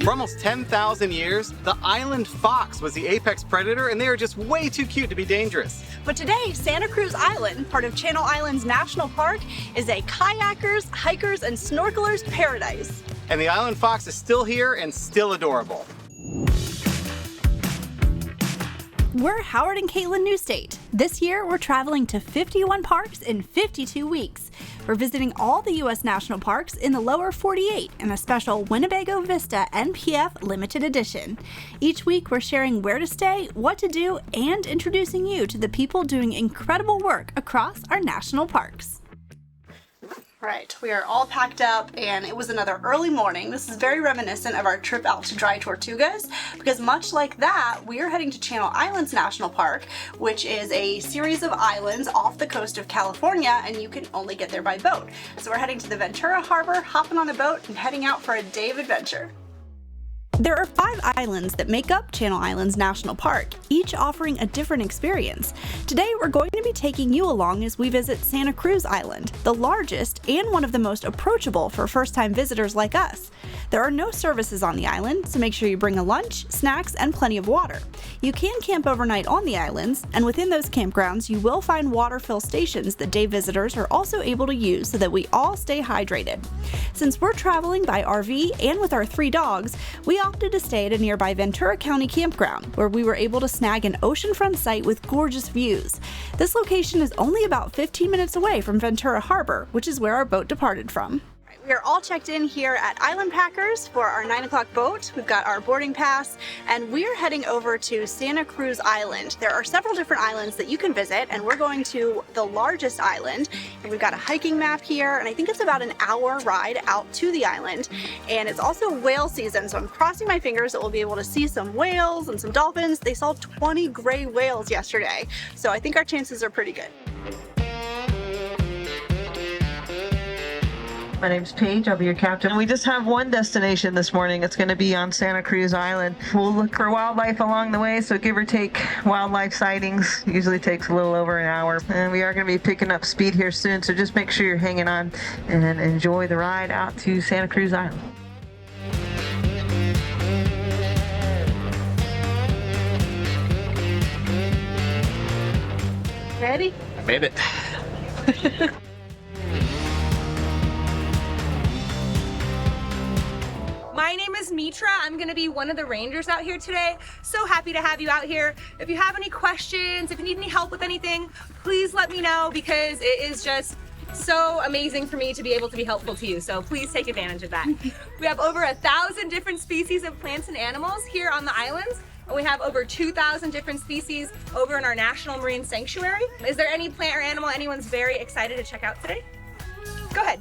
For almost 10,000 years, the island fox was the apex predator, and they are just way too cute to be dangerous. But today, Santa Cruz Island, part of Channel Islands National Park, is a kayakers, hikers, and snorkelers paradise. And the island fox is still here and still adorable. We're Howard and Katelyn Newstate. This year, we're traveling to 51 parks in 52 weeks. We're visiting all the U.S. national parks in the lower 48 in a special Winnebago Vista NPF limited edition. Each week, we're sharing where to stay, what to do, and introducing you to the people doing incredible work across our national parks. Right, we are all packed up and it was another early morning. This is very reminiscent of our trip out to Dry Tortugas because much like that, we are heading to Channel Islands National Park, which is a series of islands off the coast of California, and you can only get there by boat. So we're heading to the Ventura Harbor, hopping on a boat, and heading out for a day of adventure. There are 5 islands that make up Channel Islands National Park, each offering a different experience. Today, we're going to be taking you along as we visit Santa Cruz Island, the largest and one of the most approachable for first-time visitors like us. There are no services on the island, so make sure you bring a lunch, snacks, and plenty of water. You can camp overnight on the islands, and within those campgrounds, you will find water fill stations that day visitors are also able to use so that we all stay hydrated. Since we're traveling by RV and with our 3 dogs, we opted to stay at a nearby Ventura County campground, where we were able to snag an oceanfront site with gorgeous views. This location is only about 15 minutes away from Ventura Harbor, which is where our boat departed from. We are all checked in here at Island Packers for our 9 o'clock boat. We've got our boarding pass, and we're heading over to Santa Cruz Island. There are several different islands that you can visit, and we're going to the largest island. And we've got a hiking map here, and I think it's about an hour ride out to the island. And it's also whale season, so I'm crossing my fingers that we'll be able to see some whales and some dolphins. They saw 20 gray whales yesterday, so I think our chances are pretty good. My name's Paige, I'll be your captain. We just have one destination this morning. It's going to be on Santa Cruz Island. We'll look for wildlife along the way, so give or take wildlife sightings. Usually takes a little over an hour. And we are going to be picking up speed here soon, so just make sure you're hanging on and enjoy the ride out to Santa Cruz Island. Ready? I made it. My name is Mitra. I'm gonna be one of the rangers out here today. So happy to have you out here. If you have any questions, if you need any help with anything, please let me know because it is just so amazing for me to be able to be helpful to you. So please take advantage of that. We have over 1,000 different species of plants and animals here on the islands. And we have over 2,000 different species over in our National Marine Sanctuary. Is there any plant or animal anyone's very excited to check out today? Go ahead.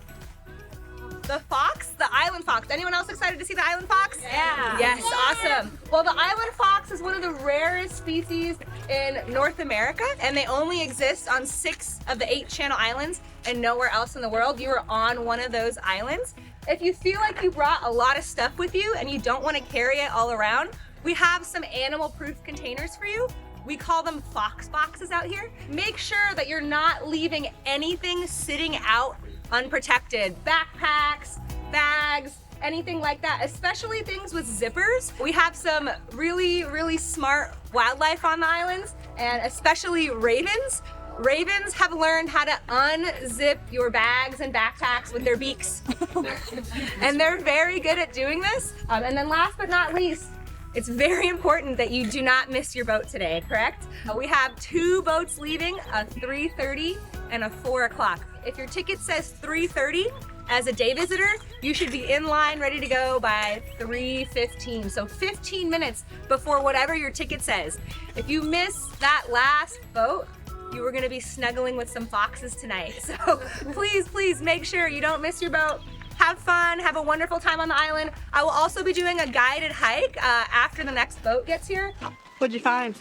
The fox, the island fox. Anyone else excited to see the island fox? Yeah. Yes, awesome. Well, the island fox is one of the rarest species in North America, and they only exist on 6 of the 8 Channel Islands and nowhere else in the world. You are on one of those islands. If you feel like you brought a lot of stuff with you and you don't want to carry it all around, we have some animal-proof containers for you. We call them fox boxes out here. Make sure that you're not leaving anything sitting out unprotected. Backpacks, bags, anything like that, especially things with zippers. We have some really, really smart wildlife on the islands, and especially ravens. Ravens have learned how to unzip your bags and backpacks with their beaks. And they're very good at doing this. And then last but not least, it's very important that you do not miss your boat today, correct? We have 2 boats leaving, a 3:30 and a 4 o'clock. If your ticket says 3:30 as a day visitor, you should be in line ready to go by 3:15. So 15 minutes before whatever your ticket says. If you miss that last boat, you were gonna be snuggling with some foxes tonight. So please, please make sure you don't miss your boat. Have fun, have a wonderful time on the island. I will also be doing a guided hike after the next boat gets here. What'd you find?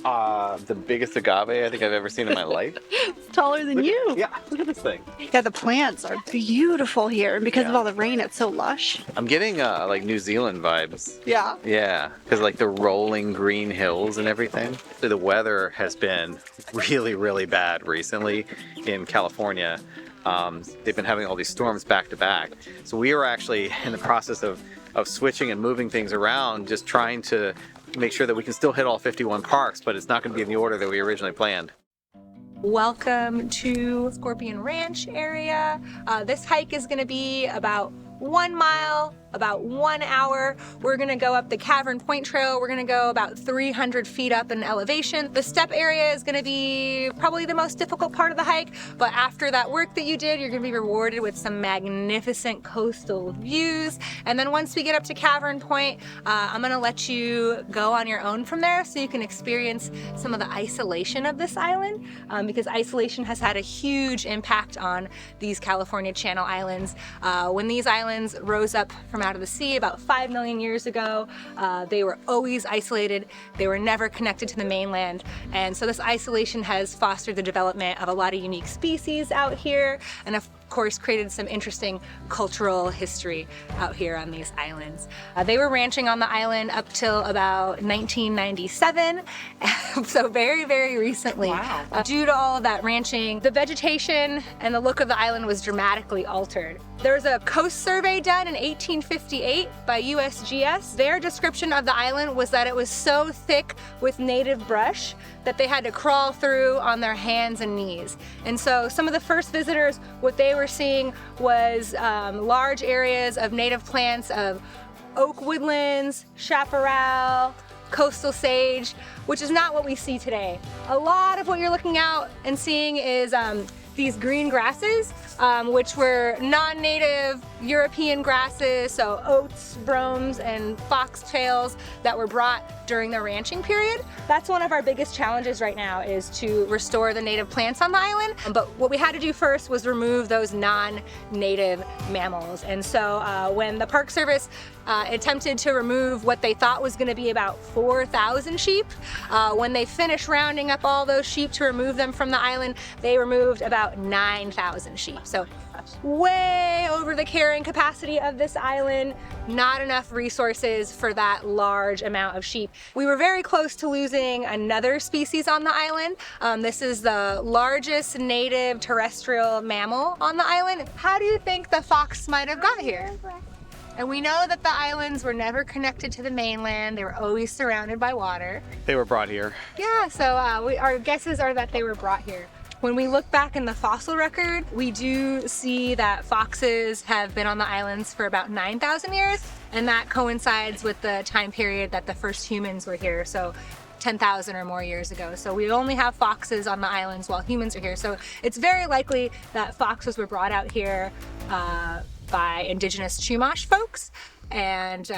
The biggest agave I think I've ever seen in my life. It's taller than you. Yeah, look at this thing. Yeah, the plants are beautiful here, and because of all the rain, it's so lush. I'm getting like New Zealand vibes. Yeah. Yeah, because like the rolling green hills and everything. The weather has been really, really bad recently in California. They've been having all these storms back to back. So we were actually in the process of of switching and moving things around, just trying to make sure that we can still hit all 51 parks, but it's not going to be in the order that we originally planned. Welcome to Scorpion Ranch area. This hike is going to be about 1 mile, about 1 hour. We're gonna go up the Cavern Point Trail. We're gonna go about 300 feet up in elevation. The step area is gonna be probably the most difficult part of the hike, but after that work that you did, you're gonna be rewarded with some magnificent coastal views. And then once we get up to Cavern Point, I'm gonna let you go on your own from there so you can experience some of the isolation of this island, because isolation has had a huge impact on these California Channel Islands. When these islands rose up from out of the sea about 5 million years ago, they were always isolated. They were never connected to the mainland. And so this isolation has fostered the development of a lot of unique species out here, and of course created some interesting cultural history out here on these islands. They were ranching on the island up till about 1997, so very, very recently. Wow. Due to all of that ranching, the vegetation and the look of the island was dramatically altered. There was a coast survey done in 1858 by USGS. Their description of the island was that it was so thick with native brush that they had to crawl through on their hands and knees. And so some of the first visitors, what they were seeing was large areas of native plants of oak woodlands, chaparral, coastal sage, which is not what we see today. A lot of what you're looking out and seeing is these green grasses, which were non-native European grasses, so oats, bromes, and foxtails that were brought during the ranching period. That's one of our biggest challenges right now, is to restore the native plants on the island. But what we had to do first was remove those non-native mammals. And so when the Park Service attempted to remove what they thought was going to be about 4,000 sheep, when they finished rounding up all those sheep to remove them from the island, they removed about 9,000 sheep. So way over the carrying capacity of this island, not enough resources for that large amount of sheep. We were very close to losing another species on the island. This is the largest native terrestrial mammal on the island. How do you think the fox might have got here? And we know that the islands were never connected to the mainland. They were always surrounded by water. They were brought here. Yeah, so our guesses are that they were brought here. When we look back in the fossil record, we do see that foxes have been on the islands for about 9,000 years, and that coincides with the time period that the first humans were here, so 10,000 or more years ago. So we only have foxes on the islands while humans are here. So it's very likely that foxes were brought out here by indigenous Chumash folks. And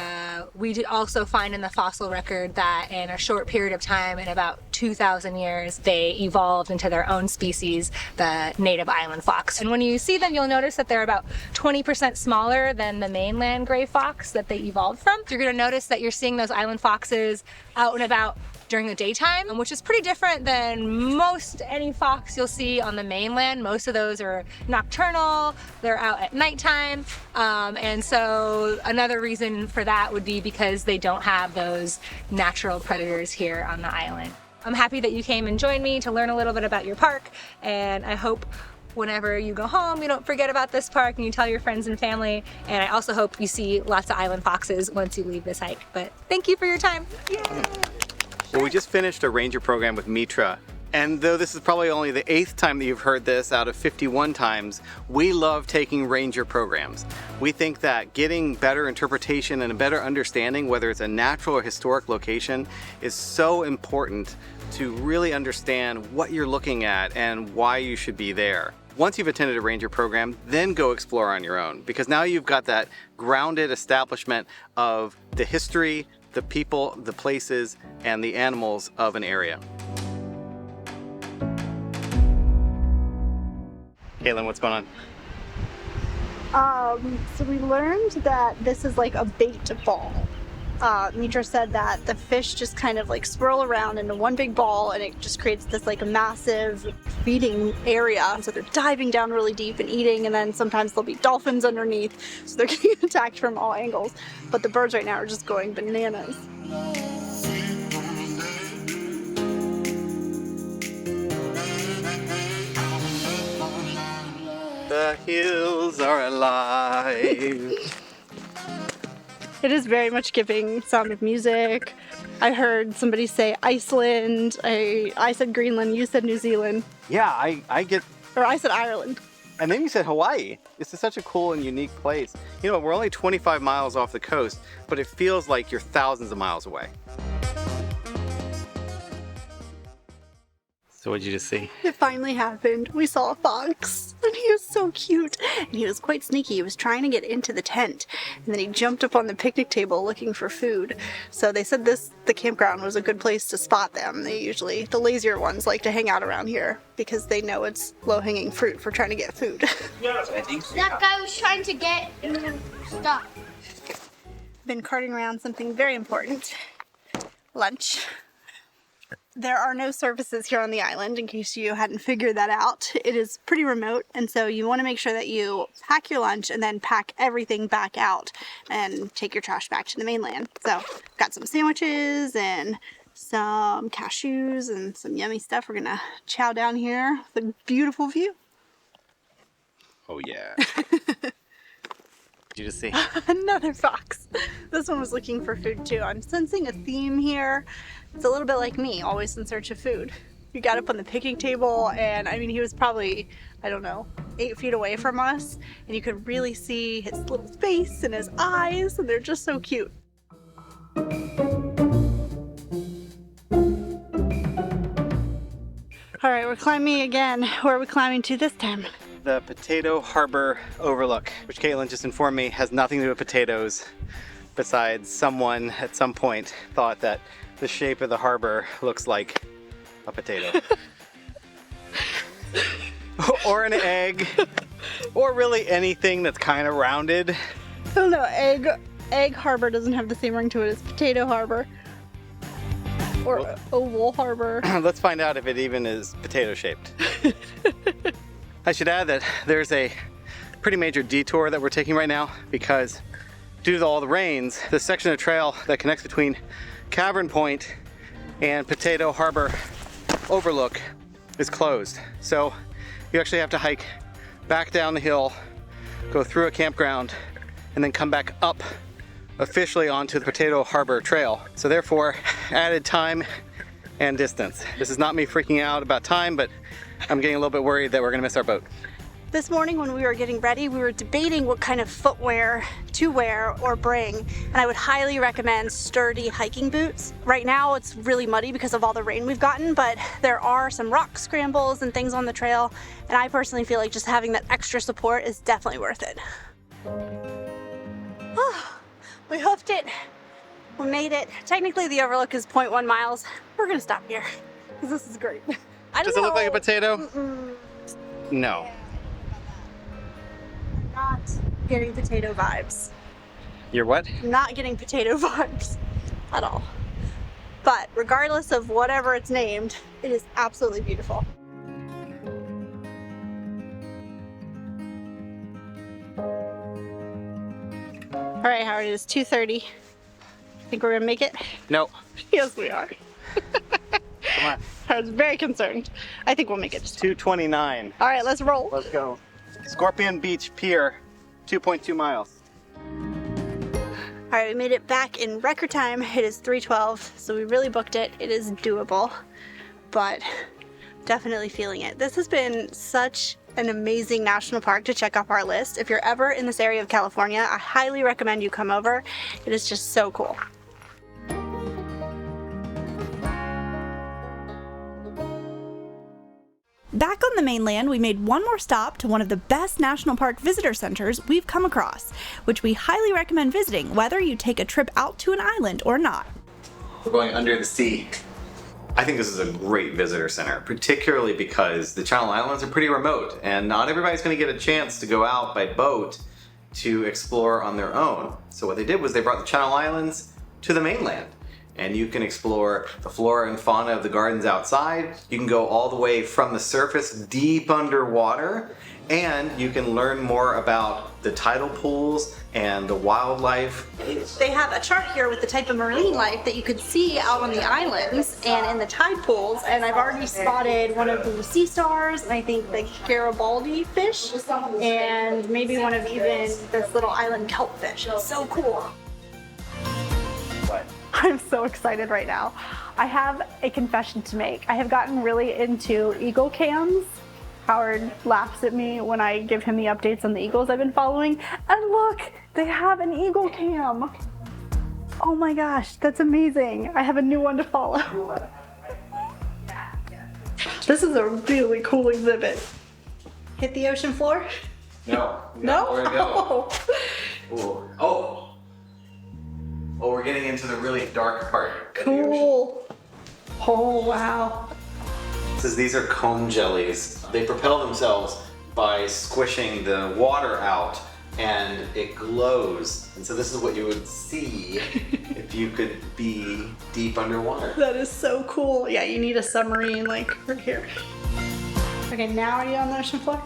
we did also find in the fossil record that in a short period of time, in about 2,000 years, they evolved into their own species, the native island fox. And when you see them, you'll notice that they're about 20% smaller than the mainland gray fox that they evolved from. You're gonna notice that you're seeing those island foxes out and about during the daytime, which is pretty different than most any fox you'll see on the mainland. Most of those are nocturnal, they're out at nighttime, and so another reason for that would be because they don't have those natural predators here on the island. I'm happy that you came and joined me to learn a little bit about your park, and I hope whenever you go home, you don't forget about this park and you tell your friends and family. And I also hope you see lots of island foxes once you leave this hike. But thank you for your time. Yay! Well, we just finished a ranger program with Mitra, and though this is probably only the 8th time that you've heard this out of 51 times, we love taking ranger programs. We think that getting better interpretation and a better understanding, whether it's a natural or historic location, is so important to really understand what you're looking at and why you should be there. Once you've attended a ranger program, then go explore on your own, because now you've got that grounded establishment of the history, the people, the places, and the animals of an area. Katelyn, what's going on? So we learned that this is like a bait ball. Mitra said that the fish just kind of like swirl around into one big ball, and it just creates this like a massive feeding area. So they're diving down really deep and eating, and then sometimes there'll be dolphins underneath, so they're getting attacked from all angles. But the birds right now are just going bananas. The hills are alive. It is very much giving Sound of Music. I heard somebody say Iceland. I said Greenland. You said New Zealand. Yeah, I get... Or I said Ireland. And then you said Hawaii. This is such a cool and unique place. You know, we're only 25 miles off the coast, but it feels like you're thousands of miles away. So what'd you just see? It finally happened. We saw a fox, and he was so cute. And he was quite sneaky. He was trying to get into the tent, and then he jumped up on the picnic table looking for food. So they said the campground was a good place to spot them. The lazier ones like to hang out around here because they know it's low-hanging fruit for trying to get food. That guy was trying to get stuff. Been carting around something very important. Lunch. There are no services here on the island, in case you hadn't figured that out. It is pretty remote, and so you want to make sure that you pack your lunch and then pack everything back out and take your trash back to the mainland. So, got some sandwiches and some cashews and some yummy stuff. We're gonna chow down here with a beautiful view. Oh yeah. Did you just see? Another fox. This one was looking for food too. I'm sensing a theme here. It's a little bit like me, always in search of food. He got up on the picnic table, and I mean, he was probably, I don't know, 8 feet away from us, and you could really see his little face and his eyes, and they're just so cute. All right, we're climbing again. Where are we climbing to this time? The Potato Harbor Overlook, which Katelyn just informed me has nothing to do with potatoes, besides someone at some point thought that the shape of the harbor looks like a potato. Or an egg, or really anything that's kind of rounded. I don't know, egg harbor doesn't have the same ring to it as potato harbor. Or oval harbor. Let's find out if it even is potato shaped. I should add that there's a pretty major detour that we're taking right now because due to all the rains, the section of trail that connects between Cavern Point and Potato Harbor Overlook is closed. So you actually have to hike back down the hill, go through a campground, and then come back up officially onto the Potato Harbor Trail. So therefore, added time and distance. This is not me freaking out about time, but I'm getting a little bit worried that we're gonna miss our boat. This morning when we were getting ready, we were debating what kind of footwear to wear or bring, and I would highly recommend sturdy hiking boots. Right now it's really muddy because of all the rain we've gotten, but there are some rock scrambles and things on the trail, and I personally feel like just having that extra support is definitely worth it. Oh, we hoofed it. We made it. Technically the Overlook is 0.1 miles. We're gonna stop here because this is great. Does it look like a potato? No. Not getting potato vibes. You're what? Not getting potato vibes at all. But regardless of whatever it's named, it is absolutely beautiful. All right, Howard, it is 2:30. Think we're gonna make it? No. Yes, we are. Come on. Howard's very concerned. I think we'll make it. 2:29. All right, let's roll. Let's go. Scorpion Beach Pier, 2.2 miles. All right, we made it back in record time. It is 3:12, so we really booked it. It is doable, but definitely feeling it. This has been such an amazing national park to check off our list. If you're ever in this area of California, I highly recommend you come over. It is just so cool. Back on the mainland, we made one more stop to one of the best national park visitor centers we've come across, which we highly recommend visiting whether you take a trip out to an island or not. We're going under the sea. I think this is a great visitor center, particularly because the Channel Islands are pretty remote and not everybody's going to get a chance to go out by boat to explore on their own. So what they did was they brought the Channel Islands to the mainland. And you can explore the flora and fauna of the gardens outside. You can go all the way from the surface deep underwater, and you can learn more about the tidal pools and the wildlife. They have a chart here with the type of marine life that you could see out on the islands and in the tide pools, and I've already spotted one of the sea stars, and I think the Garibaldi fish, and maybe one of even this little island kelp fish. It's so cool. I'm so excited right now. I have a confession to make. I have gotten really into eagle cams. Howard laughs at me when I give him the updates on the eagles I've been following. And look, they have an eagle cam. Oh my gosh, that's amazing. I have a new one to follow. This is a really cool exhibit. Hit the ocean floor? No. No? Where to go? Oh. Ooh. Oh, we're getting into the really dark part of the ocean. Cool. Oh, wow. It says these are comb jellies. They propel themselves by squishing the water out, and it glows. And so this is what you would see if you could be deep underwater. That is so cool. Yeah, you need a submarine like right here. Okay, now are you on the ocean floor?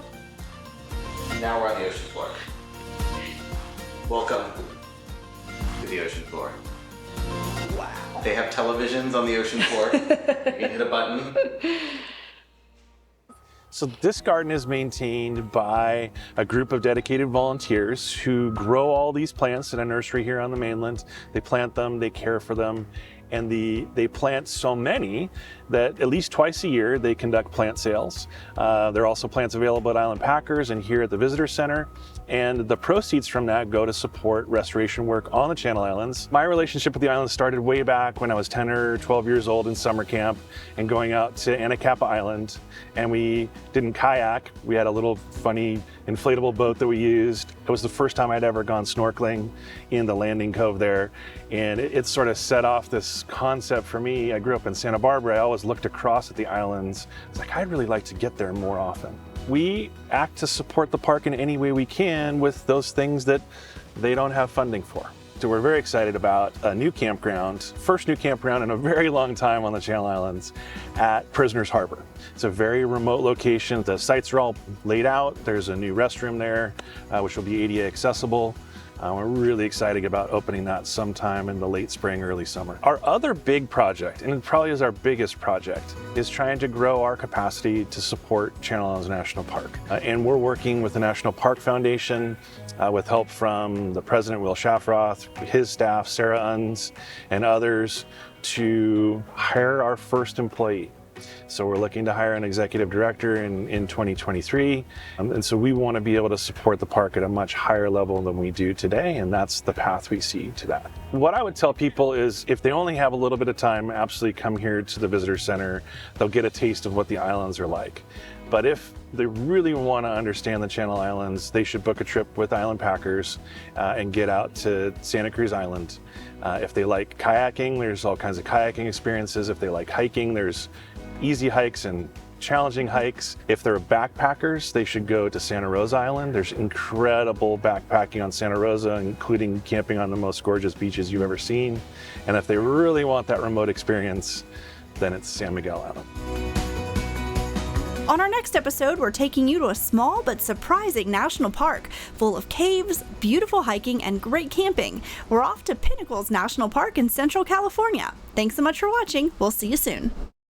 Now we're on the ocean floor. Welcome to the ocean floor. Wow. They have televisions on the ocean floor. You can hit a button. So this garden is maintained by a group of dedicated volunteers who grow all these plants in a nursery here on the mainland. They plant them, they care for them, and they plant so many that at least twice a year they conduct plant sales. There are also plants available at Island Packers and here at the Visitor Center, and the proceeds from that go to support restoration work on the Channel Islands. My relationship with the islands started way back when I was 10 or 12 years old in summer camp and going out to Anacapa Island, and we didn't kayak. We had a little funny inflatable boat that we used. It was the first time I'd ever gone snorkeling in the landing cove there, and it sort of set off this concept for me. I grew up in Santa Barbara. I always looked across at the islands. I was like, I'd really like to get there more often. We act to support the park in any way we can with those things that they don't have funding for. So we're very excited about a new campground, first new campground in a very long time on the Channel Islands at Prisoners Harbor. It's a very remote location. The sites are all laid out. There's a new restroom there, which will be ADA accessible. We're really excited about opening that sometime in the late spring, early summer. Our other big project, and it probably is our biggest project, is trying to grow our capacity to support Channel Islands National Park. And we're working with the National Park Foundation with help from the president, Will Shafroth, his staff, Sarah Unz, and others to hire our first employee. So we're looking to hire an executive director in 2023. And so we want to be able to support the park at a much higher level than we do today. And that's the path we see to that. What I would tell people is if they only have a little bit of time, absolutely come here to the Visitor Center. They'll get a taste of what the islands are like. But if they really want to understand the Channel Islands, they should book a trip with Island Packers and get out to Santa Cruz Island. If they like kayaking, there's all kinds of kayaking experiences. If they like hiking, there's easy hikes and challenging hikes. If they're backpackers, they should go to Santa Rosa Island. There's incredible backpacking on Santa Rosa, including camping on the most gorgeous beaches you've ever seen. And if they really want that remote experience, then it's San Miguel Island. On our next episode, we're taking you to a small but surprising national park full of caves, beautiful hiking, and great camping. We're off to Pinnacles National Park in Central California. Thanks so much for watching. We'll see you soon.